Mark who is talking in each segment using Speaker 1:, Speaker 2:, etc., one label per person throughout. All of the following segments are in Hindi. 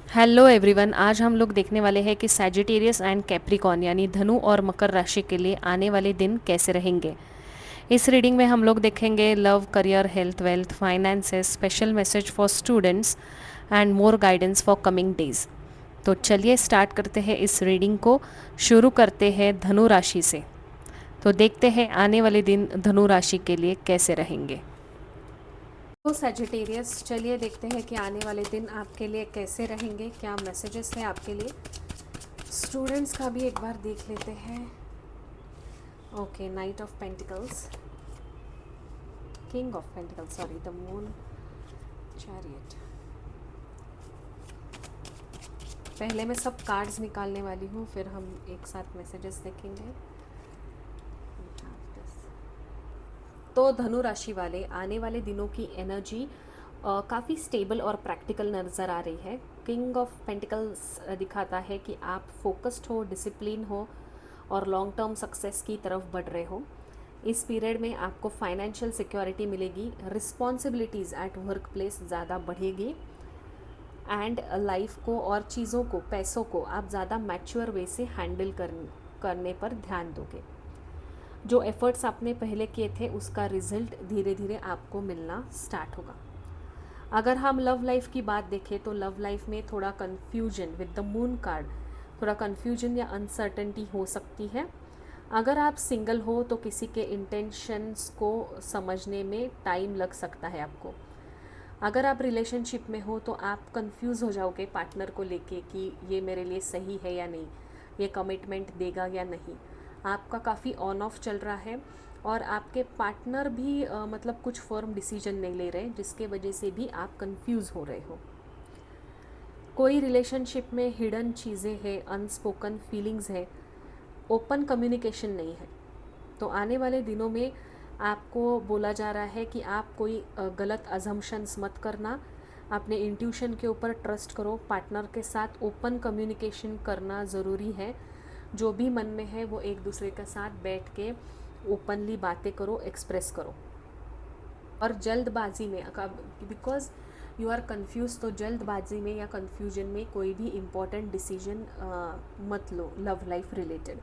Speaker 1: हेलो एवरीवन, आज हम लोग देखने वाले हैं कि सैजिटेरियस एंड कैप्रिकॉर्न यानी धनु और मकर राशि के लिए आने वाले दिन कैसे रहेंगे। इस रीडिंग में हम लोग देखेंगे love, career, health, wealth, finances, special message for students and more guidance for coming days. तो चलिए स्टार्ट करते हैं इस रीडिंग को। शुरू करते हैं धनु राशि से। तो देखते हैं आने वाले दिन धनु राशि के लिए कैसे रहेंगे। तो सैजिटेरियस, चलिए देखते हैं कि आने वाले दिन आपके लिए कैसे रहेंगे, क्या मैसेजेस हैं आपके लिए। स्टूडेंट्स का भी एक बार देख लेते हैं। Okay, night of pentacles, king of pentacles, sorry, the moon, chariot. पहले मैं सब कार्ड्स निकालने वाली हूँ, फिर हम एक साथ मैसेजेस देखेंगे। तो धनु राशि वाले आने वाले दिनों की एनर्जी काफ़ी स्टेबल और प्रैक्टिकल नज़र आ रही है। किंग ऑफ पेंटिकल्स दिखाता है कि आप फोकस्ड हो, डिसिप्लिन हो और लॉन्ग टर्म सक्सेस की तरफ बढ़ रहे हो। इस पीरियड में आपको फाइनेंशियल सिक्योरिटी मिलेगी, रिस्पॉन्सिबिलिटीज़ एट वर्क प्लेस ज़्यादा बढ़ेगी एंड लाइफ को और चीज़ों को, पैसों को आप ज़्यादा मैच्योर वे से हैंडल करने पर ध्यान दोगे। जो एफ़र्ट्स आपने पहले किए थे उसका रिजल्ट धीरे धीरे आपको मिलना स्टार्ट होगा। अगर हम लव लाइफ की बात देखें तो लव लाइफ में थोड़ा confusion with the moon card, थोड़ा कन्फ्यूजन या अनसर्टेनिटी हो सकती है। अगर आप सिंगल हो तो किसी के इंटेंशंस को समझने में टाइम लग सकता है आपको। अगर आप रिलेशनशिप में हो तो आप कंफ्यूज हो जाओगे पार्टनर को लेके कि ये मेरे लिए सही है या नहीं, ये कमिटमेंट देगा या नहीं। आपका काफ़ी ऑन ऑफ चल रहा है और आपके पार्टनर भी मतलब कुछ फर्म डिसीजन नहीं ले रहे, जिसके वजह से भी आप कंफ्यूज हो रहे हो। कोई रिलेशनशिप में हिडन चीज़ें हैं, अनस्पोकन फीलिंग्स है, ओपन कम्युनिकेशन नहीं है। तो आने वाले दिनों में आपको बोला जा रहा है कि आप कोई गलत अजम्पशंस मत करना, अपने इंट्यूशन के ऊपर ट्रस्ट करो, पार्टनर के साथ ओपन कम्युनिकेशन करना ज़रूरी है। जो भी मन में है वो एक दूसरे के साथ बैठ के ओपनली बातें करो, एक्सप्रेस करो। और जल्दबाजी में, बिकॉज यू आर कन्फ्यूज, तो जल्दबाजी में या कन्फ्यूजन में कोई भी इम्पोर्टेंट डिसीजन मत लो लव लाइफ रिलेटेड।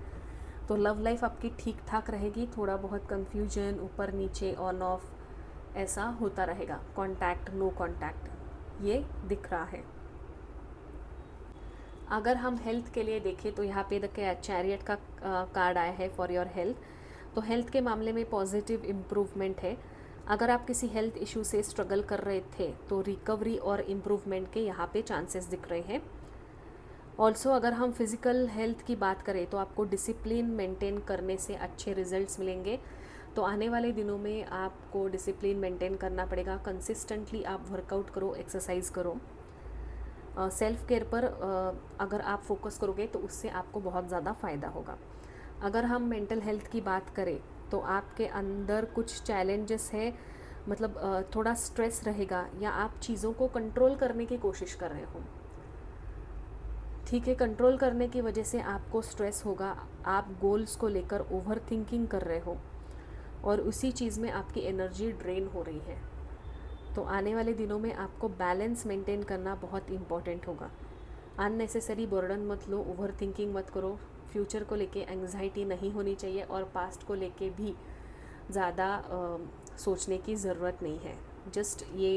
Speaker 1: तो लव लाइफ आपकी ठीक ठाक रहेगी, थोड़ा बहुत कन्फ्यूजन, ऊपर नीचे, ऑन ऑफ, ऐसा होता रहेगा। कॉन्टैक्ट, नो कॉन्टैक्ट, ये दिख रहा है। अगर हम हेल्थ के लिए देखें तो यहाँ पे देखिए चैरियट का कार्ड आया है फॉर योर हेल्थ। तो हेल्थ के मामले में पॉजिटिव इम्प्रूवमेंट है। अगर आप किसी हेल्थ इशू से स्ट्रगल कर रहे थे तो रिकवरी और इम्प्रूवमेंट के यहाँ पे चांसेस दिख रहे हैं। ऑल्सो अगर हम फिज़िकल हेल्थ की बात करें तो आपको डिसिप्लिन मेंटेन करने से अच्छे रिजल्ट्स मिलेंगे। तो आने वाले दिनों में आपको डिसिप्लिन मेंटेन करना पड़ेगा। कंसिस्टेंटली आप वर्कआउट करो, एक्सरसाइज करो। सेल्फ केयर पर अगर आप फोकस करोगे तो उससे आपको बहुत ज़्यादा फ़ायदा होगा। अगर हम मेंटल हेल्थ की बात करें तो आपके अंदर कुछ चैलेंजेस है, मतलब थोड़ा स्ट्रेस रहेगा या आप चीज़ों को कंट्रोल करने की कोशिश कर रहे हो। ठीक है, कंट्रोल करने की वजह से आपको स्ट्रेस होगा, आप गोल्स को लेकर ओवर थिंकिंग कर रहे हो और उसी चीज़ में आपकी एनर्जी ड्रेन हो रही है। तो आने वाले दिनों में आपको बैलेंस मेंटेन करना बहुत इम्पॉर्टेंट होगा। अननेसेसरी बर्डन मत लो, ओवर थिंकिंग मत करो, फ्यूचर को लेके एंग्जाइटी नहीं होनी चाहिए और पास्ट को लेके भी ज़्यादा सोचने की ज़रूरत नहीं है। जस्ट ये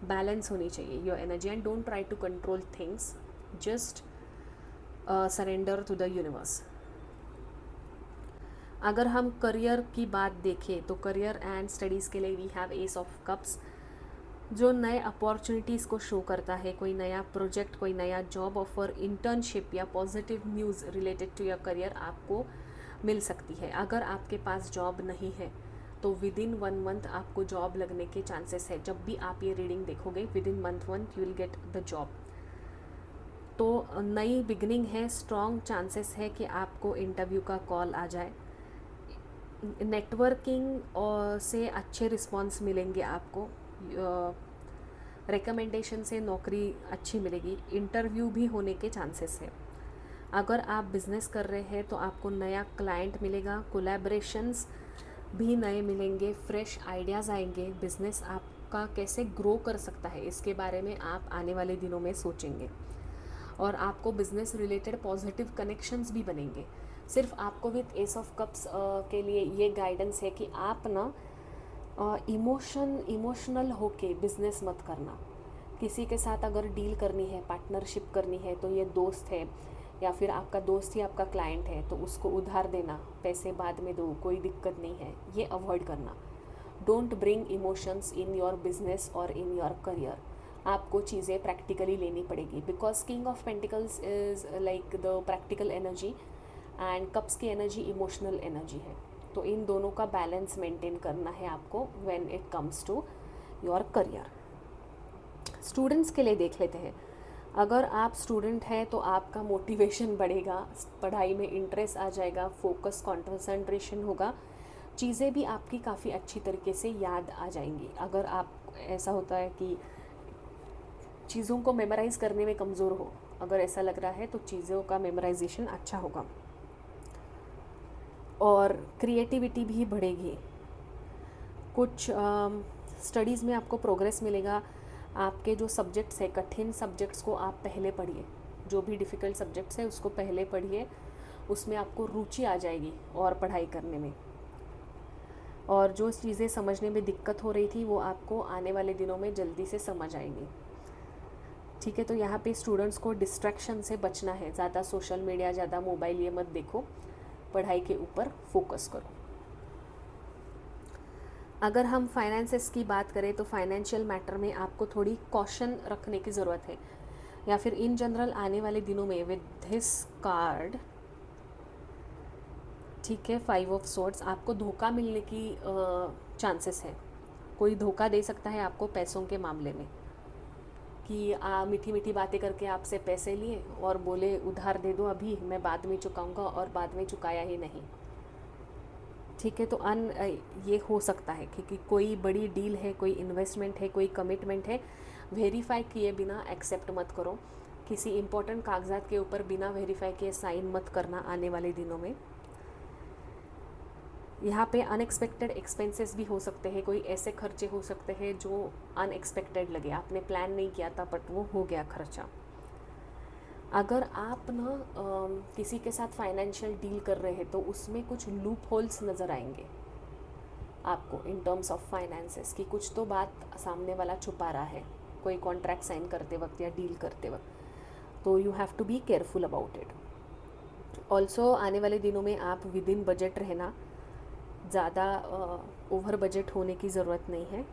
Speaker 1: बैलेंस होनी चाहिए your energy and don't try to control things, just surrender to the universe. अगर हम करियर की बात देखें तो करियर एंड स्टडीज़ के लिए we have ace of cups, जो नए अपॉर्चुनिटीज़ को शो करता है। कोई नया प्रोजेक्ट, कोई नया जॉब ऑफर, इंटर्नशिप या positive news related to your career आपको मिल सकती है। अगर आपके पास जॉब नहीं है तो विद इन 1 मंथ आपको जॉब लगने के चांसेस है। जब भी आप ये रीडिंग देखोगे with in month 1 you will get the job. तो नई बिगनिंग है, स्ट्रॉन्ग चांसेस है कि आपको इंटरव्यू का कॉल आ जाए। नेटवर्किंग से अच्छे रिस्पॉन्स मिलेंगे आपको, रिकमेंडेशन से नौकरी अच्छी मिलेगी, इंटरव्यू भी होने के चांसेस है। अगर आप बिज़नेस कर रहे हैं तो आपको नया क्लाइंट मिलेगा, कोलैबोरेशंस भी नए मिलेंगे, फ्रेश आइडियाज़ आएंगे। बिज़नेस आपका कैसे ग्रो कर सकता है इसके बारे में आप आने वाले दिनों में सोचेंगे। और आपको बिजनेस रिलेटेड पॉजिटिव कनेक्शंस भी बनेंगे। सिर्फ आपको विथ एस ऑफ कप्स के लिए ये गाइडेंस है कि आप ना इमोशनल होके बिजनेस मत करना। किसी के साथ अगर डील करनी है, पार्टनरशिप करनी है, तो ये दोस्त है या फिर आपका दोस्त ही आपका क्लाइंट है, तो उसको उधार देना, पैसे बाद में दो, कोई दिक्कत नहीं है, ये अवॉइड करना। Don't bring emotions in your business और इन योर करियर। आपको चीज़ें प्रैक्टिकली लेनी पड़ेगी, because king of pentacles is like the practical energy and cups की एनर्जी इमोशनल एनर्जी है। तो इन दोनों का बैलेंस मेंटेन करना है आपको when it comes to your career. Students के लिए देख लेते हैं। अगर आप स्टूडेंट हैं तो आपका मोटिवेशन बढ़ेगा, पढ़ाई में इंटरेस्ट आ जाएगा, फोकस कंसंट्रेशन होगा, चीज़ें भी आपकी काफ़ी अच्छी तरीके से याद आ जाएंगी। अगर आप ऐसा होता है कि चीज़ों को मेमोराइज़ करने में कमज़ोर हो, अगर ऐसा लग रहा है, तो चीज़ों का मेमोराइजेशन अच्छा होगा और क्रिएटिविटी भी बढ़ेगी। कुछ स्टडीज़ में आपको प्रोग्रेस मिलेगा। आपके जो सब्जेक्ट्स है, कठिन सब्जेक्ट्स को आप पहले पढ़िए, जो भी डिफ़िकल्ट सब्जेक्ट्स है उसको पहले पढ़िए, उसमें आपको रुचि आ जाएगी और पढ़ाई करने में। और जो चीज़ें समझने में दिक्कत हो रही थी वो आपको आने वाले दिनों में जल्दी से समझ आएंगी। ठीक है, तो यहाँ पे स्टूडेंट्स को डिस्ट्रैक्शन से बचना है। ज़्यादा सोशल मीडिया, ज़्यादा मोबाइल ये मत देखो, पढ़ाई के ऊपर फोकस करो। अगर हम फाइनेंसेस की बात करें तो फाइनेंशियल मैटर में आपको थोड़ी कॉशन रखने की ज़रूरत है, या फिर इन जनरल आने वाले दिनों में विद दिस कार्ड, ठीक है, 5 ऑफ सोर्ड्स, आपको धोखा मिलने की चांसेस है। कोई धोखा दे सकता है आपको पैसों के मामले में, कि मीठी मीठी बातें करके आपसे पैसे लिए और बोले उधार दे दो अभी, मैं बाद में चुकाऊंगा, और बाद में चुकाया ही नहीं। ठीक है, तो ये हो सकता है क्योंकि कोई बड़ी डील है, कोई इन्वेस्टमेंट है, कोई कमिटमेंट है, वेरीफाई किए बिना एक्सेप्ट मत करो। किसी इम्पोर्टेंट कागजात के ऊपर बिना वेरीफाई किए साइन मत करना आने वाले दिनों में। यहाँ पे अनएक्सपेक्टेड एक्सपेंसेस भी हो सकते हैं, कोई ऐसे खर्चे हो सकते हैं जो अनएक्सपेक्टेड लगे, आपने प्लान नहीं किया था बट वो हो गया खर्चा। अगर आप ना किसी के साथ फाइनेंशियल डील कर रहे हैं तो उसमें कुछ लूप होल्स नज़र आएंगे आपको इन टर्म्स ऑफ फाइनेंसेस, कि कुछ तो बात सामने वाला छुपा रहा है कोई कॉन्ट्रैक्ट साइन करते वक्त या डील करते वक्त, तो you have to be careful about it. Also आने वाले दिनों में आप विद इन बजट रहना, ज़्यादा ओवर बजट होने की ज़रूरत नहीं है।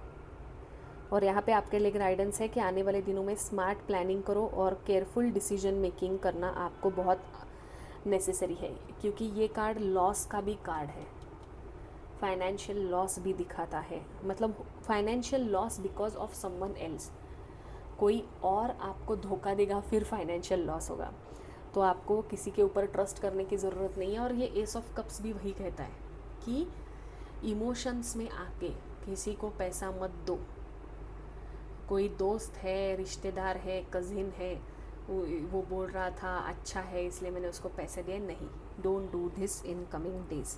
Speaker 1: और यहाँ पे आपके लिए गाइडेंस है कि आने वाले दिनों में स्मार्ट प्लानिंग करो और केयरफुल डिसीजन मेकिंग करना आपको बहुत नेसेसरी है, क्योंकि ये कार्ड लॉस का भी कार्ड है, फाइनेंशियल लॉस भी दिखाता है, मतलब financial loss because of someone else, कोई और आपको धोखा देगा फिर फाइनेंशियल लॉस होगा। तो आपको किसी के ऊपर ट्रस्ट करने की ज़रूरत नहीं है। और ये एस ऑफ कप्स भी वही कहता है कि इमोशंस में आके किसी को पैसा मत दो। कोई दोस्त है, रिश्तेदार है, कज़िन है, वो बोल रहा था अच्छा है इसलिए मैंने उसको पैसे दिए, नहीं, don't do this in coming days.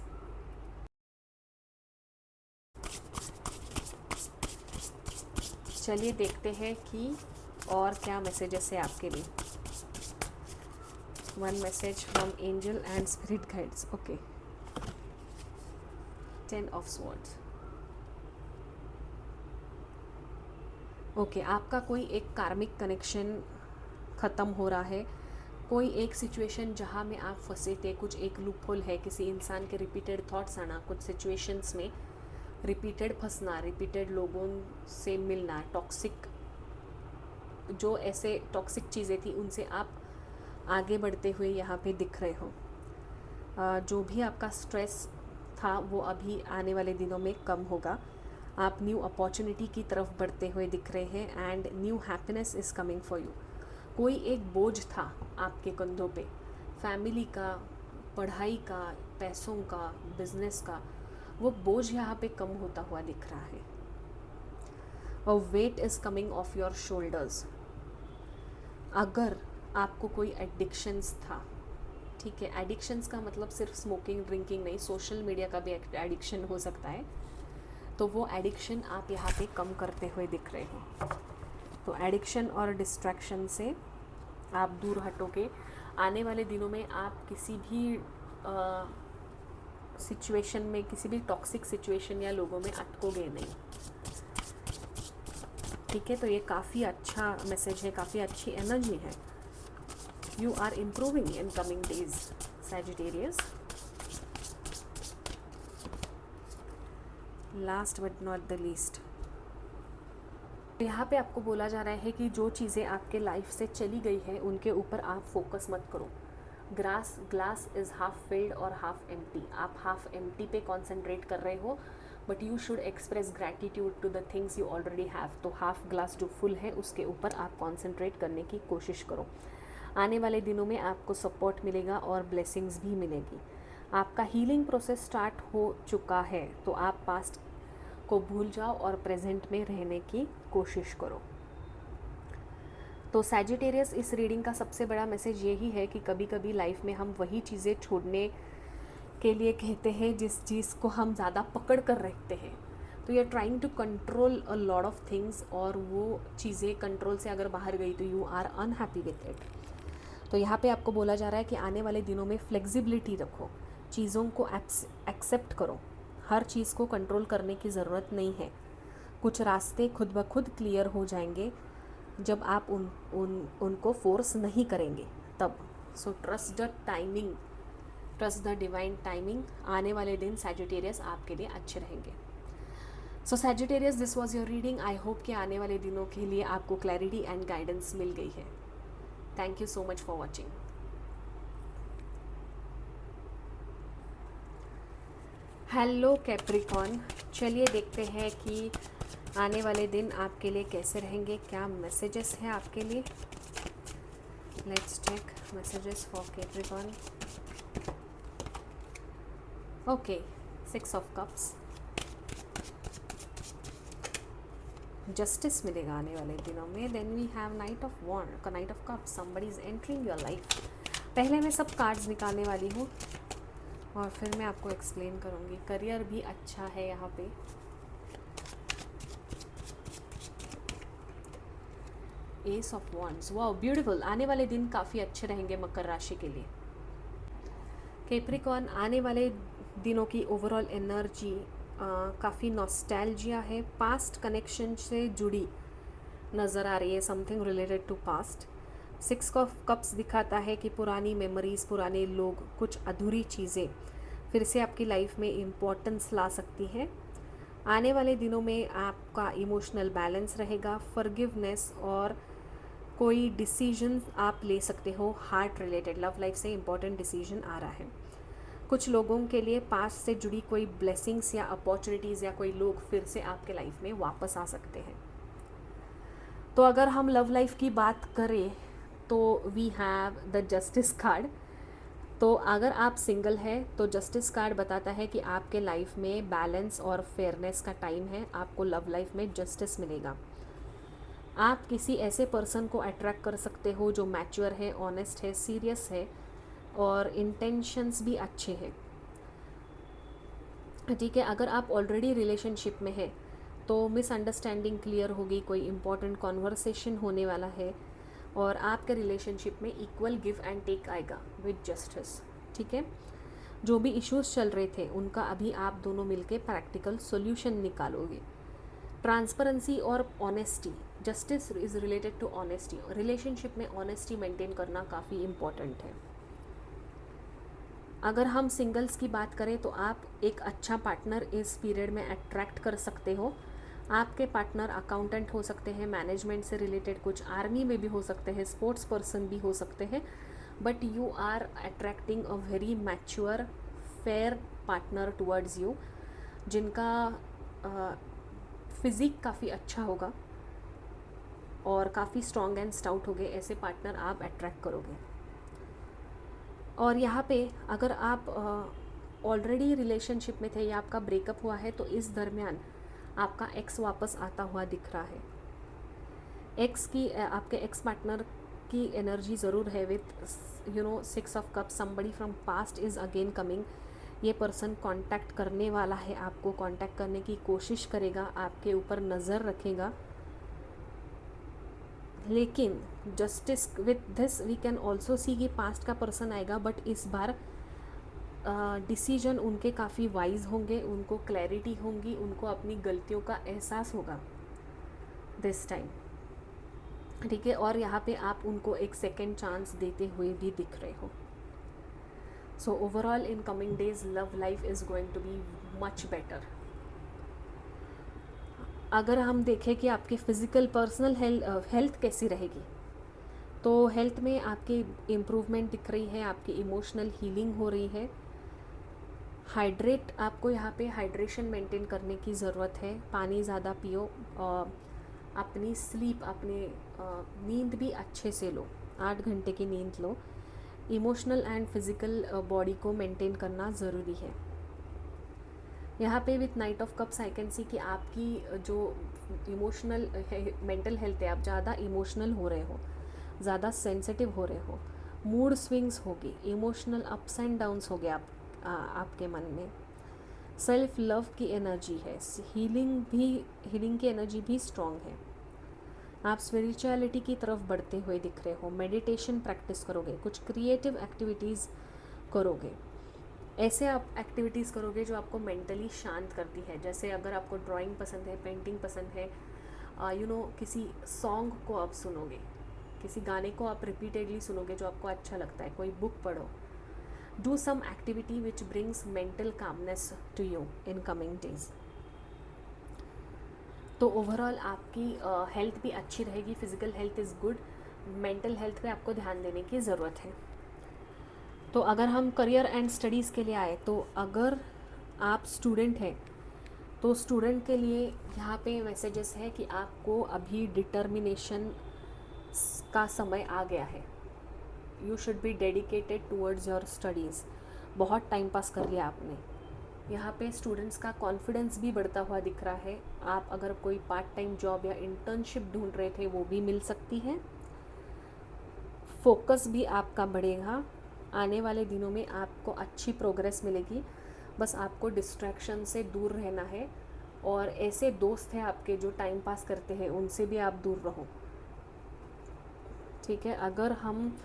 Speaker 1: चलिए देखते हैं कि और क्या मैसेजेस है आपके लिए। One message from angel and spirit guides. Okay, 10 of swords. Okay, आपका कोई एक कार्मिक कनेक्शन ख़त्म हो रहा है, कोई एक सिचुएशन जहाँ में आप फंसे थे, कुछ एक लूपहोल है, किसी इंसान के रिपीटेड थॉट्स आना, कुछ सिचुएशंस में रिपीटेड फंसना, रिपीटेड लोगों से मिलना, टॉक्सिक, जो ऐसे टॉक्सिक चीज़ें थी उनसे आप आगे बढ़ते हुए यहाँ पे दिख रहे हो। जो भी आपका स्ट्रेस था वो अभी आने वाले दिनों में कम होगा। आप न्यू अपॉर्चुनिटी की तरफ बढ़ते हुए दिख रहे हैं and new happiness is coming for you. कोई एक बोझ था आपके कंधों पे, फैमिली का, पढ़ाई का, पैसों का, बिजनेस का, वो बोझ यहाँ पे कम होता हुआ दिख रहा है। और weight is coming off your shoulders. अगर आपको एडिक्शंस एडिक्शंस था, ठीक है, एडिक्शंस का मतलब सिर्फ स्मोकिंग ड्रिंकिंग नहीं, सोशल मीडिया का भी एडिक्शन हो सकता है, तो वो एडिक्शन आप यहाँ पे कम करते हुए दिख रहे हो। तो एडिक्शन और डिस्ट्रैक्शन से आप दूर हटोगे। आने वाले दिनों में आप किसी भी सिचुएशन में, किसी भी टॉक्सिक सिचुएशन या लोगों में अटकोगे नहीं। ठीक है, तो ये काफ़ी अच्छा मैसेज है, काफ़ी अच्छी एनर्जी है। You are improving in coming days Sagittarius. Last but not the least, यहाँ पे आपको बोला जा रहा है कि जो चीज़ें आपके लाइफ से चली गई है उनके ऊपर आप फोकस मत करो। ग्लास इज़ हाफ फिल्ड और हाफ एम्प्टी। आप हाफ एम्प्टी पे कॉन्सेंट्रेट कर रहे हो, but you should express gratitude to the things you already have. तो हाफ ग्लास जो फुल है उसके ऊपर आप कॉन्सेंट्रेट करने की कोशिश करो। आने वाले दिनों में आपको सपोर्ट मिलेगा और ब्लेसिंग्स भी मिलेगी। आपका हीलिंग प्रोसेस स्टार्ट हो चुका है, तो आप पास्ट को भूल जाओ और प्रेजेंट में रहने की कोशिश करो। तो सैजिटेरियस, इस रीडिंग का सबसे बड़ा मैसेज यही है कि कभी कभी लाइफ में हम वही चीज़ें छोड़ने के लिए कहते हैं जिस चीज़ को हम ज़्यादा पकड़ कर रखते हैं। तो you are trying to control a lot of things, और वो चीज़ें कंट्रोल से अगर बाहर गई तो you are unhappy with it. तो यहाँ पे आपको बोला जा रहा है कि आने वाले दिनों में फ्लेक्सिबिलिटी रखो, चीज़ों को एक्सेप्ट करो। हर चीज़ को कंट्रोल करने की ज़रूरत नहीं है। कुछ रास्ते खुद ब खुद क्लियर हो जाएंगे जब आप उनको फोर्स नहीं करेंगे तब। So trust the timing, trust the divine timing. आने वाले दिन सैजिटेरियस आपके लिए अच्छे रहेंगे। So Sagittarius, this was your reading. I hope कि आने वाले दिनों के लिए आपको क्लैरिटी एंड गाइडेंस मिल गई है। Thank you so much for watching. Hello Capricorn, चलिए देखते हैं कि आने वाले दिन आपके लिए कैसे रहेंगे, क्या मैसेजेस हैं आपके लिए। Let's check messages for Capricorn. Okay, 6 of cups, justice मिलेगा आने वाले दिनों में। Then we have knight of cups, somebody is entering your life. पहले मैं सब कार्ड्स निकालने वाली हूँ और फिर मैं आपको एक्सप्लेन करूँगी। करियर भी अच्छा है यहाँ पे। S of wands, wow beautiful. आने वाले दिन काफ़ी अच्छे रहेंगे मकर राशि के लिए। कैप्रिकॉर्न, आने वाले दिनों की ओवरऑल एनर्जी काफ़ी नॉस्टैल्जिया है, पास्ट कनेक्शन से जुड़ी नज़र आ रही है, something related to past. 6 of cups दिखाता है कि पुरानी मेमोरीज, पुराने लोग, कुछ अधूरी चीज़ें फिर से आपकी लाइफ में इम्पोर्टेंस ला सकती हैं। आने वाले दिनों में आपका इमोशनल बैलेंस रहेगा, फॉरगिवनेस, और कोई डिसीजन आप ले सकते हो हार्ट रिलेटेड। लव लाइफ से इम्पोर्टेंट डिसीजन आ रहा है। कुछ लोगों के लिए पास्ट से जुड़ी कोई ब्लेसिंग्स या अपॉर्चुनिटीज़ या कोई लोग फिर से आपके लाइफ में वापस आ सकते हैं। तो अगर हम लव लाइफ की बात करें तो we have the justice card. तो अगर आप सिंगल है तो जस्टिस कार्ड बताता है कि आपके लाइफ में बैलेंस और फेयरनेस का टाइम है, आपको लव लाइफ में जस्टिस मिलेगा। आप किसी ऐसे पर्सन को अट्रैक्ट कर सकते हो जो मैच्योर है, ऑनेस्ट है, सीरियस है और इंटेंशंस भी अच्छे हैं। ठीक है, अगर आप ऑलरेडी रिलेशनशिप में है तो मिसअंडरस्टैंडिंग क्लियर होगी, कोई इंपॉर्टेंट कॉन्वर्सेशन होने वाला है और आपके रिलेशनशिप में इक्वल गिव एंड टेक आएगा विद जस्टिस। ठीक है, जो भी इश्यूज चल रहे थे उनका अभी आप दोनों मिलके प्रैक्टिकल सॉल्यूशन निकालोगे। ट्रांसपेरेंसी और honesty, justice is related to honesty. Relationship में ऑनेस्टी मेंटेन करना काफ़ी इम्पॉर्टेंट है। अगर हम सिंगल्स की बात करें तो आप एक अच्छा पार्टनर इस पीरियड में अट्रैक्ट कर सकते हो। आपके पार्टनर अकाउंटेंट हो सकते हैं, मैनेजमेंट से रिलेटेड, कुछ आर्मी में भी हो सकते हैं, स्पोर्ट्स पर्सन भी हो सकते हैं, but you are attracting a very mature fair partner towards you, जिनका फिज़िक काफ़ी अच्छा होगा और काफ़ी स्ट्रॉन्ग एंड स्टाउट होंगे। ऐसे पार्टनर आप अट्रैक्ट करोगे। और यहाँ पे अगर आप ऑलरेडी रिलेशनशिप में थे या आपका ब्रेकअप हुआ है तो इस दरमियान आपका एक्स वापस आता हुआ दिख रहा है। एक्स की, आपके एक्स पार्टनर की एनर्जी ज़रूर है with 6 of cups. Somebody from past is again coming. ये पर्सन कांटेक्ट करने वाला है, आपको कांटेक्ट करने की कोशिश करेगा, आपके ऊपर नज़र रखेगा। लेकिन justice with this we can also see कि पास्ट का पर्सन आएगा, बट इस बार डिसीजन उनके काफ़ी वाइज होंगे, उनको क्लैरिटी होंगी, उनको अपनी गलतियों का एहसास होगा दिस टाइम, ठीक है। और यहाँ पे आप उनको एक सेकेंड चांस देते हुए भी दिख रहे हो। So overall in coming days love life is going to be much better. अगर हम देखें कि आपकी फ़िज़िकल पर्सनल हेल्थ कैसी रहेगी, तो हेल्थ में आपकी इम्प्रूवमेंट दिख रही है, आपकी इमोशनल हीलिंग हो रही है। आपको यहाँ पे हाइड्रेशन मेंटेन करने की ज़रूरत है, पानी ज़्यादा पियो, अपनी स्लीप, नींद भी अच्छे से लो, 8 घंटे की नींद लो। इमोशनल एंड फिज़िकल बॉडी को मेंटेन करना ज़रूरी है। यहाँ पे with night of cups I can see कि आपकी जो इमोशनल मेंटल हेल्थ है, आप ज़्यादा इमोशनल हो रहे हो, ज़्यादा सेंसिटिव हो रहे हो, मूड स्विंग्स होगी, इमोशनल अप्स एंड डाउन्स हो गए आपके मन में। सेल्फ लव की एनर्जी है, हीलिंग की एनर्जी भी स्ट्रॉन्ग है। आप स्पिरिचुअलिटी की तरफ बढ़ते हुए दिख रहे हो, मेडिटेशन प्रैक्टिस करोगे, कुछ क्रिएटिव एक्टिविटीज़ करोगे। ऐसे आप एक्टिविटीज़ करोगे जो आपको मेंटली शांत करती है। जैसे अगर आपको ड्राइंग पसंद है, पेंटिंग पसंद है, किसी सॉन्ग को आप सुनोगे, किसी गाने को आप रिपीटेडली सुनोगे जो आपको अच्छा लगता है, कोई बुक पढ़ो, do some activity which brings mental calmness to you in coming days. तो ओवरऑल आपकी हेल्थ भी अच्छी रहेगी, physical health is good, mental health पे आपको ध्यान देने की ज़रूरत है। तो अगर हम करियर एंड स्टडीज़ के लिए आए, तो अगर आप स्टूडेंट हैं तो स्टूडेंट के लिए यहाँ पे मैसेजेस है कि आपको अभी डिटर्मिनेशन का समय आ गया है। You should be dedicated towards your studies. बहुत टाइम पास कर लिया आपने। यहाँ पे स्टूडेंट्स का कॉन्फिडेंस भी बढ़ता हुआ दिख रहा है। आप अगर कोई पार्ट टाइम जॉब या इंटर्नशिप ढूंढ रहे थे वो भी मिल सकती है। फोकस भी आपका बढ़ेगा। आने वाले दिनों में आपको अच्छी प्रोग्रेस मिलेगी। बस आपको डिस्ट्रैक्शन से दूर रहना है, और ऐसे दोस्त हैं आपके जो टाइम पास करते हैं, उनसे भी आप दूर रहो, ठीक है। अगर हम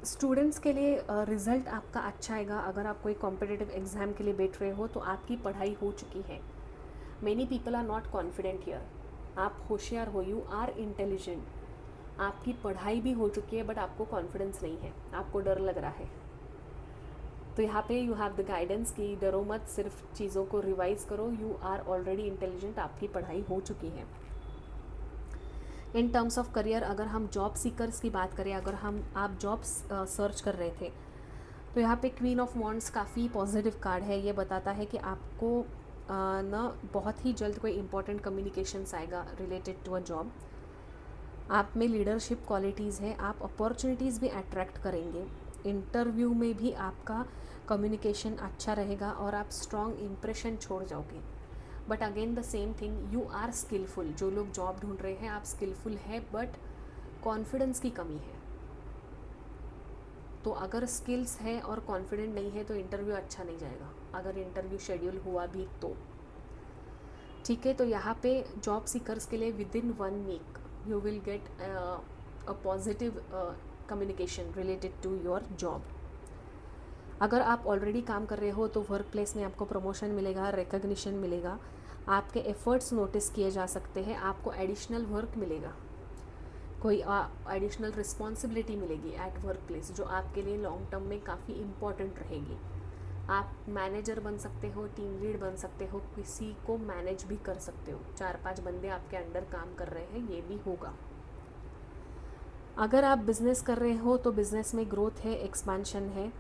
Speaker 1: स्टूडेंट्स के लिए रिज़ल्ट आपका अच्छा आएगा। अगर आप कोई कॉम्पिटिटिव एग्ज़ाम के लिए बैठ रहे हो तो आपकी पढ़ाई हो चुकी है। Many people are not confident here. आप होशियार हो, यू आर इंटेलिजेंट, आपकी पढ़ाई भी हो चुकी है, बट आपको कॉन्फिडेंस नहीं है, आपको डर लग रहा है। तो यहाँ पे यू हैव द गाइडेंस कि डरो मत, सिर्फ चीज़ों को रिवाइज करो। यू आर ऑलरेडी इंटेलिजेंट, आपकी पढ़ाई हो चुकी है। इन टर्म्स ऑफ करियर, अगर हम जॉब सीकर्स की बात करें, अगर आप जॉब सर्च कर रहे थे, तो यहाँ पे क्वीन ऑफ वॉन्ड्स काफ़ी पॉजिटिव कार्ड है। ये बताता है कि आपको ना बहुत ही जल्द कोई इंपॉर्टेंट कम्युनिकेशंस आएगा रिलेटेड टू अ जॉब। आप में लीडरशिप क्वालिटीज़ है, आप अपॉर्चुनिटीज़ भी अट्रैक्ट करेंगे। इंटरव्यू में भी आपका कम्युनिकेशन अच्छा रहेगा और आप स्ट्रॉन्ग इम्प्रेशन छोड़ जाओगे। But again the same thing, you are skillful. जो लोग जॉब ढूंढ रहे हैं, आप स्किलफुल है, बट कॉन्फिडेंस की कमी है। तो अगर स्किल्स है और कॉन्फिडेंट नहीं है तो इंटरव्यू अच्छा नहीं जाएगा, अगर इंटरव्यू शेड्यूल हुआ भी तो, ठीक है। तो यहाँ पे जॉब सीकर्स के लिए within 1 week you will get a positive communication related to your job. अगर आप ऑलरेडी काम कर रहे हो तो वर्क प्लेस में आपको प्रमोशन मिलेगा, रिकग्निशन मिलेगा, आपके एफर्ट्स नोटिस किए जा सकते हैं, आपको एडिशनल वर्क मिलेगा, कोई एडिशनल रिस्पॉन्सिबिलिटी मिलेगी एट वर्क प्लेस, जो आपके लिए लॉन्ग टर्म में काफ़ी इम्पॉर्टेंट रहेगी। आप मैनेजर बन सकते हो, टीम लीड बन सकते हो, किसी को मैनेज भी कर सकते हो, 4-5 बंदे आपके अंडर काम कर रहे हैं, ये भी होगा। अगर आप बिज़नेस कर रहे हो तो बिज़नेस में ग्रोथ है, एक्सपांशन है।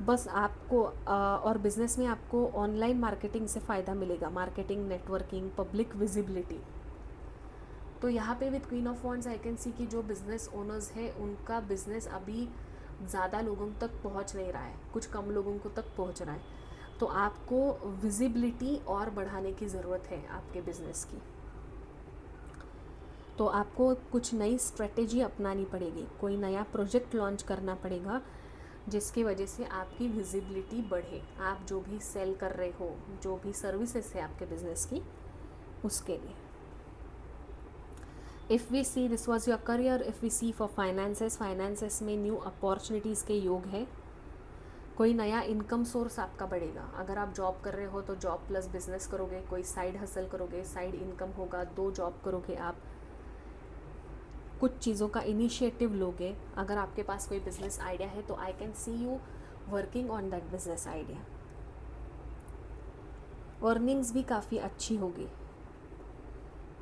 Speaker 1: बस आपको और बिज़नेस में आपको ऑनलाइन मार्केटिंग से फ़ायदा मिलेगा, मार्केटिंग, नेटवर्किंग, पब्लिक विजिबिलिटी। तो यहाँ पे with queen of wands I can see कि जो बिज़नेस ओनर्स हैं उनका बिज़नेस अभी ज़्यादा लोगों तक पहुँच नहीं रहा है, कुछ कम लोगों को तक पहुँच रहा है। तो आपको विजिबिलिटी और बढ़ाने की ज़रूरत है आपके बिज़नेस की। तो आपको कुछ नई स्ट्रेटेजी अपनानी पड़ेगी, कोई नया प्रोजेक्ट लॉन्च करना पड़ेगा जिसकी वजह से आपकी विजिबिलिटी बढ़े। आप जो भी सेल कर रहे हो, जो भी सर्विसेज है आपके बिज़नेस की, उसके लिए। If we see this was your career, if we see for finances, finances में न्यू अपॉर्चुनिटीज़ के योग है। कोई नया इनकम सोर्स आपका बढ़ेगा। अगर आप जॉब कर रहे हो तो जॉब प्लस बिजनेस करोगे, कोई साइड हसल करोगे, साइड इनकम होगा, 2 जॉब करोगे आप, कुछ चीज़ों का इनिशिएटिव लोगे। अगर आपके पास कोई बिजनेस आइडिया है तो I can see you working on that business idea. Earnings भी काफ़ी अच्छी होगी।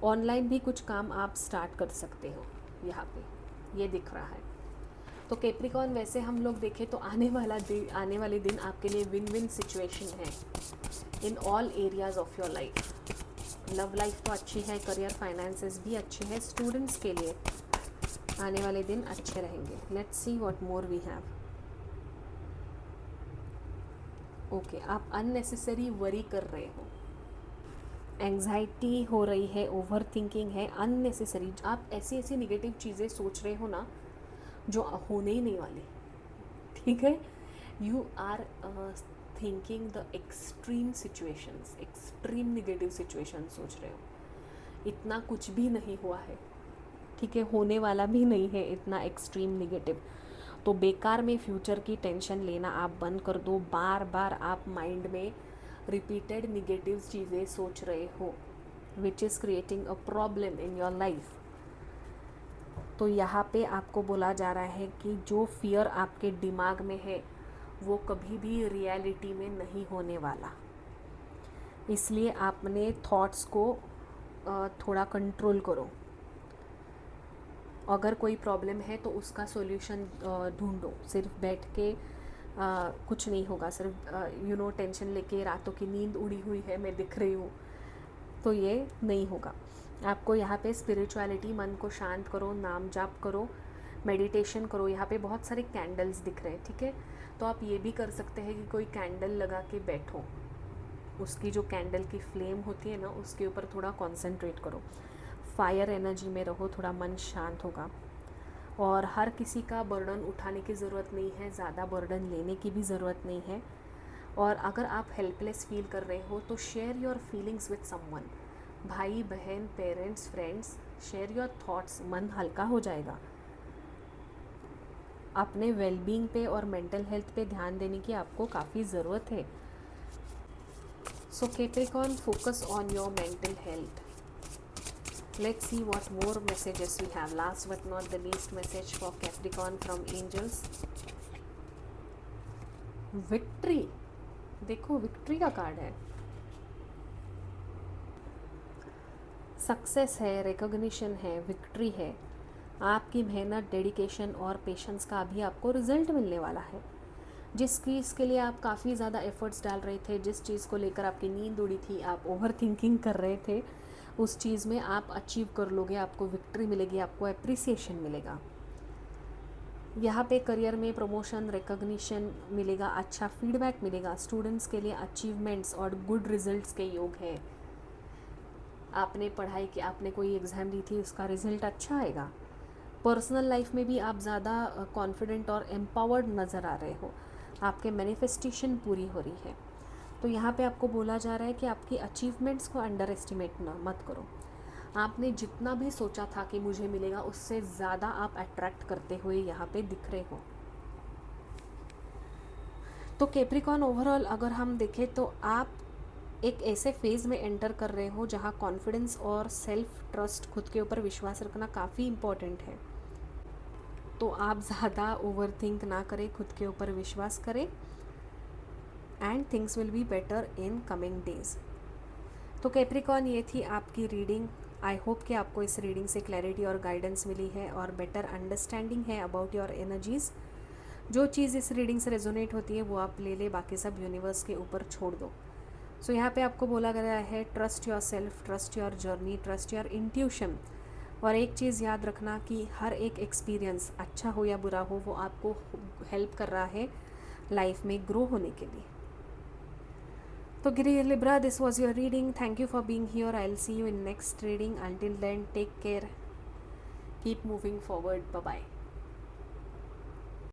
Speaker 1: ऑनलाइन भी कुछ काम आप स्टार्ट कर सकते हो, यहाँ पे ये दिख रहा है। तो कैप्रिकॉर्न वैसे हम लोग देखें तो आने वाले दिन आपके लिए विन विन सिचुएशन है in all areas of your life. Love life तो अच्छी है, करियर फाइनेंसेस भी अच्छे हैं, स्टूडेंट्स के लिए आने वाले दिन अच्छे रहेंगे। Let's see what more we have. Okay, आप अननेसेसरी वरी कर रहे हो, एंग्जाइटी हो रही है, ओवर थिंकिंग है, अननेसेसरी। आप ऐसी ऐसी निगेटिव चीज़ें सोच रहे हो ना जो होने ही नहीं वाली, ठीक है। You are thinking the extreme situations, extreme negative situation सोच रहे हो। इतना कुछ भी नहीं हुआ है, ठीक है, होने वाला भी नहीं है इतना एक्सट्रीम निगेटिव। तो बेकार में फ्यूचर की टेंशन लेना आप बंद कर दो। बार बार आप माइंड में रिपीटेड निगेटिव चीज़ें सोच रहे हो which is creating a problem in your life. तो यहाँ पे आपको बोला जा रहा है कि जो फियर आपके दिमाग में है वो कभी भी रियलिटी में नहीं होने वाला। इसलिए आपने थॉट्स को थोड़ा कंट्रोल करो। अगर कोई प्रॉब्लम है तो उसका सॉल्यूशन ढूंढो। सिर्फ बैठ के कुछ नहीं होगा। सिर्फ टेंशन लेके रातों की नींद उड़ी हुई है, मैं दिख रही हूँ, तो ये नहीं होगा। आपको यहाँ पे स्पिरिचुअलिटी, मन को शांत करो, नाम जाप करो, मेडिटेशन करो। यहाँ पे बहुत सारे कैंडल्स दिख रहे हैं, ठीक है। तो आप ये भी कर सकते हैं कि कोई कैंडल लगा के बैठो, उसकी जो कैंडल की फ्लेम होती है ना उसके ऊपर थोड़ा कॉन्सेंट्रेट करो, फायर एनर्जी में रहो, थोड़ा मन शांत होगा। और हर किसी का बर्डन उठाने की ज़रूरत नहीं है, ज़्यादा बर्डन लेने की भी ज़रूरत नहीं है। और अगर आप हेल्पलेस फील कर रहे हो तो share your feelings with someone, भाई बहन, parents, friends, share your thoughts, मन हल्का हो जाएगा। अपने वेलबींग पे और मेंटल हेल्थ पे ध्यान देने की आपको काफ़ी ज़रूरत है। So Capricorn, focus on your mental health. Let's see what more messages we have. Last but not the least message for Capricorn from angels. Victory, देखो विक्ट्री का कार्ड है। सक्सेस है, रिकॉग्निशन है, विक्ट्री है। आपकी मेहनत, डेडिकेशन और पेशेंस का भी आपको रिजल्ट मिलने वाला है। जिस चीज़ के लिए आप काफ़ी ज़्यादा एफर्ट्स डाल रहे थे, जिस चीज़ को लेकर आपकी नींद उड़ी थी, आप ओवर थिंकिंग कर रहे थे, उस चीज़ में आप अचीव कर लोगे, आपको विक्ट्री मिलेगी, आपको एप्रिसिएशन मिलेगा। यहाँ पे करियर में प्रमोशन, रिकॉग्निशन मिलेगा, अच्छा फीडबैक मिलेगा। स्टूडेंट्स के लिए अचीवमेंट्स और गुड रिजल्ट्स के योग है। आपने पढ़ाई की, आपने कोई एग्ज़ाम दी थी, उसका रिजल्ट अच्छा आएगा। पर्सनल लाइफ में भी आप ज़्यादा कॉन्फिडेंट और एम्पावर्ड नज़र आ रहे हो, आपके मैनिफेस्टेशन पूरी हो रही है। तो यहाँ पे आपको बोला जा रहा है कि आपकी अचीवमेंट्स को अंडर एस्टिमेट मत करो। आपने जितना भी सोचा था कि मुझे मिलेगा, उससे ज़्यादा आप अट्रैक्ट करते हुए यहाँ पे दिख रहे हो। तो कैप्रिकॉर्न, ओवरऑल अगर हम देखें तो आप एक ऐसे फेज़ में एंटर कर रहे हो जहाँ कॉन्फिडेंस और सेल्फ ट्रस्ट, खुद के ऊपर विश्वास रखना काफ़ी इम्पॉर्टेंट है। तो आप ज़्यादा ओवर थिंक ना करें, खुद के ऊपर विश्वास करें, and things will be better in coming days. तो कैप्रिकॉर्न, ये थी आपकी रीडिंग। आई होप कि आपको इस रीडिंग से क्लैरिटी और गाइडेंस मिली है और बेटर अंडरस्टैंडिंग है अबाउट योर एनर्जीज़। जो चीज़ इस रीडिंग से रेजोनेट होती है वो आप ले ले, बाकी सब यूनिवर्स के ऊपर छोड़ दो। सो यहाँ पे आपको बोला गया है trust your self, trust your journey, trust your intuition. और एक चीज़ याद रखना कि हर एक एक्सपीरियंस, अच्छा हो या बुरा हो, वो आपको हेल्प कर रहा है लाइफ में ग्रो होने के लिए। So Libra, this was your reading. Thank you for being here. I'll see you in next reading. Until then, take care. Keep moving forward. Bye-bye.